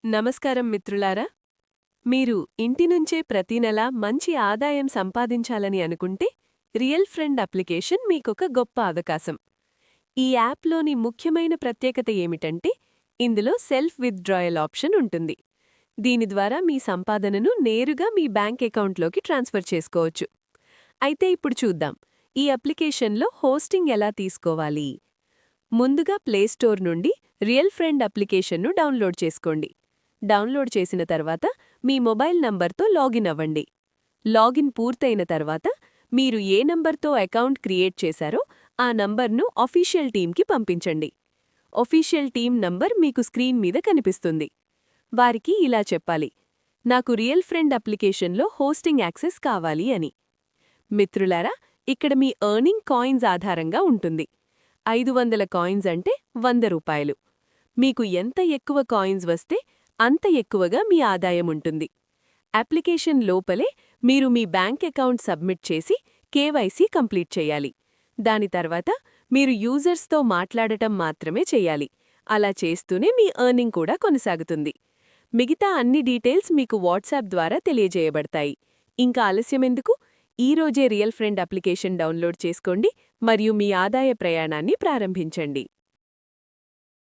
నమస్కారం మిత్రులారా. మీరు ఇంటి నుంచే ప్రతి నెలా మంచి ఆదాయం సంపాదించాలని అనుకుంటే రియల్ ఫ్రెండ్ అప్లికేషన్ మీకొక గొప్ప అవకాశం. ఈ యాప్లోని ముఖ్యమైన ప్రత్యేకత ఏమిటంటే ఇందులో సెల్ఫ్ విత్‌డ్రాయల్ ఆప్షన్ ఉంటుంది. దీని ద్వారా మీ సంపాదనను నేరుగా మీ బ్యాంక్ అకౌంట్లోకి ట్రాన్స్ఫర్ చేసుకోవచ్చు. అయితే ఇప్పుడు చూద్దాం, ఈ అప్లికేషన్లో హోస్టింగ్ ఎలా తీసుకోవాలి. ముందుగా ప్లేస్టోర్ నుండి రియల్ ఫ్రెండ్ అప్లికేషన్ను డౌన్లోడ్ చేసుకోండి. డౌన్లోడ్ చేసిన తర్వాత మీ మొబైల్ నంబర్తో లాగిన్ అవ్వండి. లాగిన్ పూర్తయిన తర్వాత మీరు ఏ నంబర్తో అకౌంట్ క్రియేట్ చేశారో ఆ నంబర్ను ఆఫీషియల్ టీమ్కి పంపించండి. ఆఫీషియల్ టీమ్ నంబర్ మీకు స్క్రీన్ మీద కనిపిస్తుంది. వారికి ఇలా చెప్పాలి, నాకు రియల్ ఫ్రెండ్ అప్లికేషన్లో హోస్టింగ్ యాక్సెస్ కావాలి అని. మిత్రులారా, ఇక్కడ మీ ఎర్నింగ్ కాయిన్స్ ఆధారంగా ఉంటుంది. 500 కాయిన్స్ అంటే 100 రూపాయలు. మీకు ఎంత ఎక్కువ కాయిన్స్ వస్తే అంత ఎక్కువగా మీ ఆదాయం ఉంటుంది. అప్లికేషన్ లోపలే మీరు మీ బ్యాంక్ అకౌంట్ సబ్మిట్ చేసి కేవైసీ కంప్లీట్ చేయాలి. దాని తర్వాత మీరు యూజర్స్తో మాట్లాడటం మాత్రమే చెయ్యాలి. అలా చేస్తూనే మీ ఎర్నింగ్ కూడా కొనసాగుతుంది. మిగతా అన్ని డీటెయిల్స్ మీకు వాట్సాప్ ద్వారా తెలియజేయబడతాయి. ఇంకా ఆలస్యమెందుకు? ఈరోజే రియల్ ఫ్రెండ్ అప్లికేషన్ డౌన్లోడ్ చేసుకోండి మరియు మీ ఆదాయ ప్రయాణాన్ని ప్రారంభించండి.